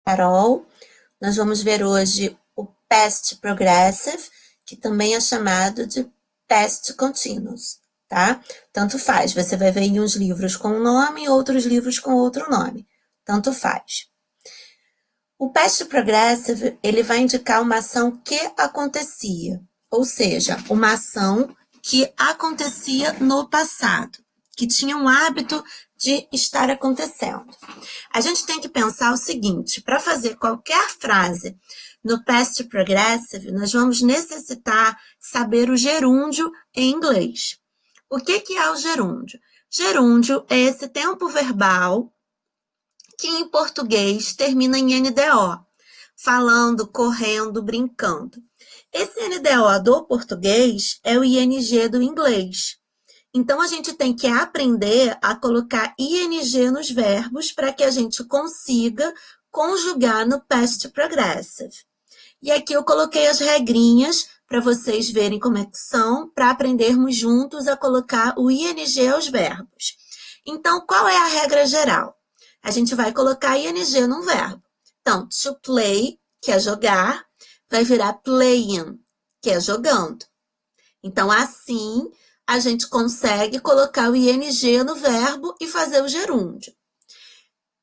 Carol. Nós vamos ver hoje o Past Progressive, que também é chamado de Past Continuous, tá? Tanto faz, você vai ver em uns livros com um nome e outros livros com outro nome. Tanto faz. O Past Progressive, ele vai indicar uma ação que acontecia, ou seja, uma ação que acontecia no passado, que tinha um hábito de estar acontecendo. A gente tem que pensar o seguinte, para fazer qualquer frase no Past Progressive, nós vamos necessitar saber o gerúndio em inglês. O que é o gerúndio? Gerúndio é esse tempo verbal que em português termina em NDO, falando, correndo, brincando. Esse NDO do português é o ING do inglês. Então, a gente tem que aprender a colocar ING nos verbos para que a gente consiga conjugar no Past Progressive. E aqui eu coloquei as regrinhas para vocês verem como é que são, para aprendermos juntos a colocar o ING aos verbos. Então, qual é a regra geral? A gente vai colocar ING num verbo. Então, to play, que é jogar, vai virar playing, que é jogando. Então, assim, a gente consegue colocar o ING no verbo e fazer o gerúndio.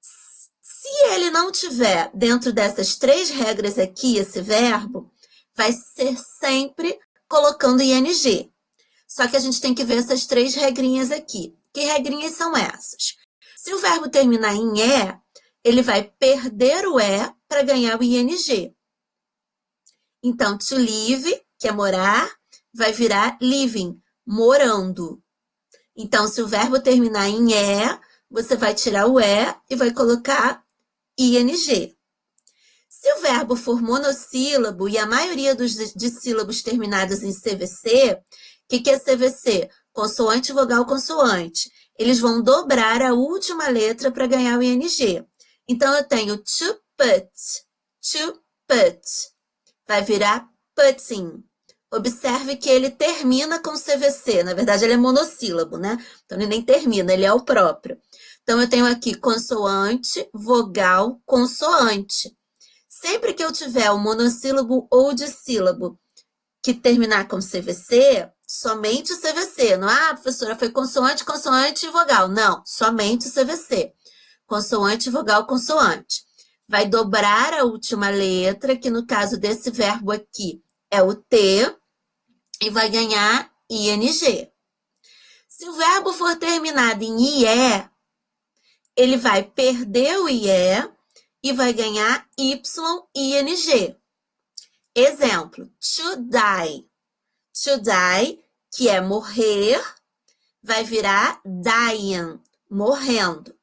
Se ele não tiver dentro dessas três regras aqui, esse verbo, vai ser sempre colocando ING. Só que a gente tem que ver essas três regrinhas aqui. Que regrinhas são essas? Se o verbo terminar em E, ele vai perder o E para ganhar o ING. Então, to live, que é morar, vai virar living, morando. Então, se o verbo terminar em E, você vai tirar o E e vai colocar ING. Se o verbo for monossílabo e a maioria dos dissílabos terminados em CVC, o que é CVC? Consoante, vogal, consoante. Eles vão dobrar a última letra para ganhar o ING. Então, eu tenho to put, vai virar putting. Observe que ele termina com CVC, na verdade ele é monossílabo, né? Então ele nem termina, ele é o próprio. Então eu tenho aqui consoante, vogal, consoante. Sempre que eu tiver o monossílabo ou dissílabo que terminar com CVC, somente o CVC. Não, professora, foi consoante, consoante e vogal. Não, somente o CVC. Consoante, vogal, consoante. Vai dobrar a última letra, que no caso desse verbo aqui é o T, e vai ganhar ING. Se o verbo for terminado em IE, ele vai perder o IE e vai ganhar YING. Exemplo, to die. To die, que é morrer, vai virar dying, morrendo.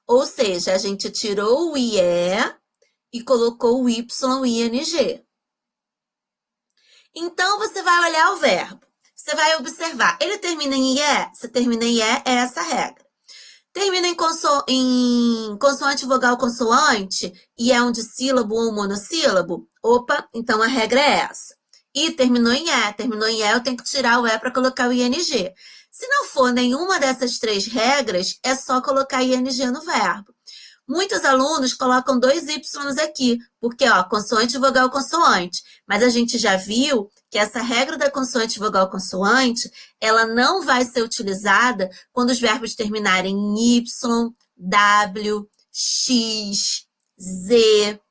Ou seja, a gente tirou o IE e colocou o YING. Então, você vai olhar o verbo. Você vai observar. Ele termina em IE? Se termina em IE, é essa a regra. Termina em consoante, vogal, consoante e é um dissílabo ou um monossílabo? Opa, então a regra é essa. E terminou em E, eu tenho que tirar o E para colocar o ING. Se não for nenhuma dessas três regras, é só colocar ING no verbo. Muitos alunos colocam dois Ys aqui, porque, consoante, vogal, consoante. Mas a gente já viu que essa regra da consoante, vogal, consoante, ela não vai ser utilizada quando os verbos terminarem em Y, W, X, Z.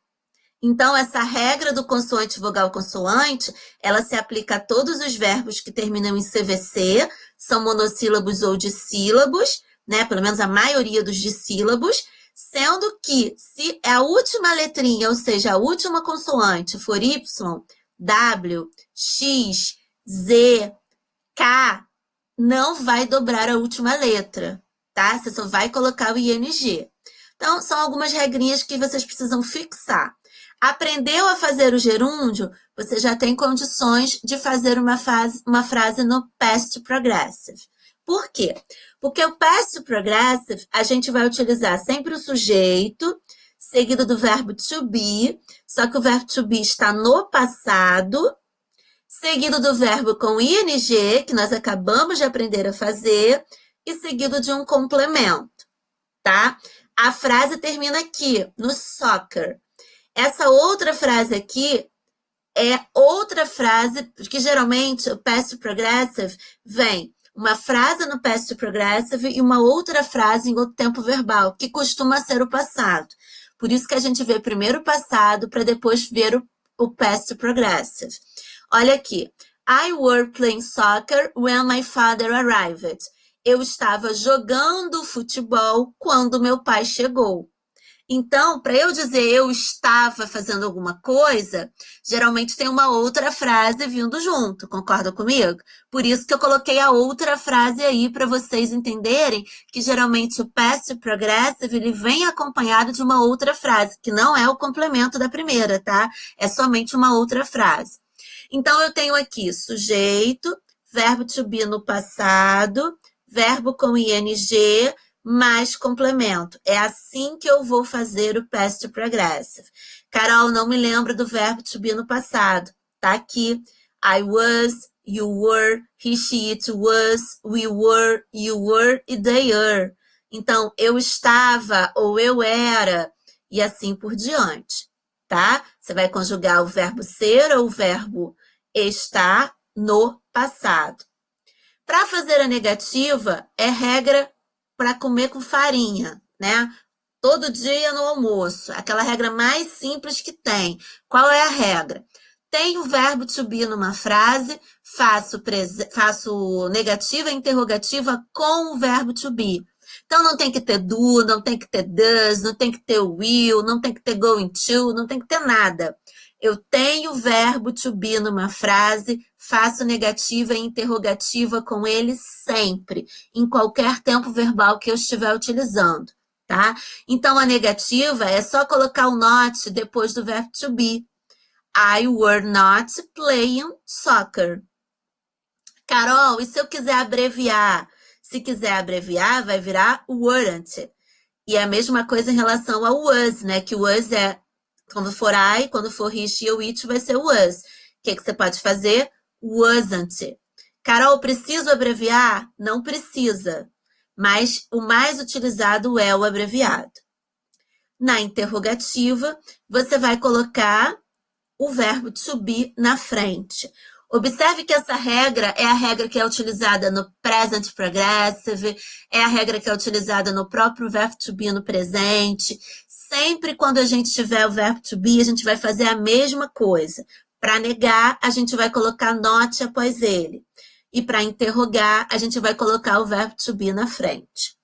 Então, essa regra do consoante, vogal, consoante, ela se aplica a todos os verbos que terminam em CVC, são monossílabos ou dissílabos, né? Pelo menos a maioria dos dissílabos, sendo que se a última letrinha, ou seja, a última consoante for Y, W, X, Z, K, não vai dobrar a última letra, tá? Você só vai colocar o ING. Então, são algumas regrinhas que vocês precisam fixar. Aprendeu a fazer o gerúndio, você já tem condições de fazer uma frase no Past Progressive. Por quê? Porque o Past Progressive, a gente vai utilizar sempre o sujeito, seguido do verbo to be, só que o verbo to be está no passado, seguido do verbo com ing, que nós acabamos de aprender a fazer, e seguido de um complemento, tá? A frase termina aqui, no soccer. Essa outra frase aqui é outra frase, porque geralmente o past progressive vem uma frase no past progressive e uma outra frase em outro tempo verbal, que costuma ser o passado. Por isso que a gente vê primeiro o passado para depois ver o past progressive. Olha aqui. I were playing soccer when my father arrived. Eu estava jogando futebol quando meu pai chegou. Então, para eu dizer eu estava fazendo alguma coisa, geralmente tem uma outra frase vindo junto, concorda comigo? Por isso que eu coloquei a outra frase aí para vocês entenderem que geralmente o past progressive ele vem acompanhado de uma outra frase, que não é o complemento da primeira, tá? É somente uma outra frase. Então, eu tenho aqui sujeito, verbo to be no passado, verbo com ing, mais complemento. É assim que eu vou fazer o past progressive. Carol, não me lembro do verbo to be no passado. Tá aqui. I was, you were, he, she, it was, we were, you were e they are. Então, eu estava ou eu era e assim por diante, tá? Você vai conjugar o verbo ser ou o verbo estar no passado. Para fazer a negativa, é regra para comer com farinha, né? Todo dia no almoço. Aquela regra mais simples que tem. Qual é a regra? Tem o verbo to be numa frase, faço negativa e interrogativa com o verbo to be. Então, não tem que ter do, não tem que ter does, não tem que ter will, não tem que ter going to, não tem que ter nada. Eu tenho o verbo to be numa frase, faço negativa e interrogativa com ele sempre, em qualquer tempo verbal que eu estiver utilizando, tá? Então, a negativa é só colocar o not depois do verbo to be. I were not playing soccer. Carol, e se eu quiser abreviar? Se quiser abreviar, vai virar weren't. E é a mesma coisa em relação ao was, né? Que o was é quando for I, quando for he, she ou it, vai ser was. O que você pode fazer? Wasn't. Carol, preciso abreviar? Não precisa. Mas o mais utilizado é o abreviado. Na interrogativa, você vai colocar o verbo to be na frente. Observe que essa regra é a regra que é utilizada no present progressive, é a regra que é utilizada no próprio verbo to be no presente. Sempre quando a gente tiver o verbo to be, a gente vai fazer a mesma coisa. Para negar, a gente vai colocar not após ele. E para interrogar, a gente vai colocar o verbo to be na frente.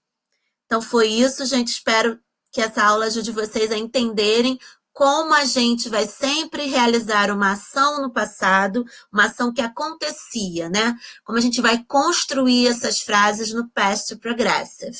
Então, foi isso, gente. Espero que essa aula ajude vocês a entenderem como a gente vai sempre realizar uma ação no passado, uma ação que acontecia, né? Como a gente vai construir essas frases no past progressive.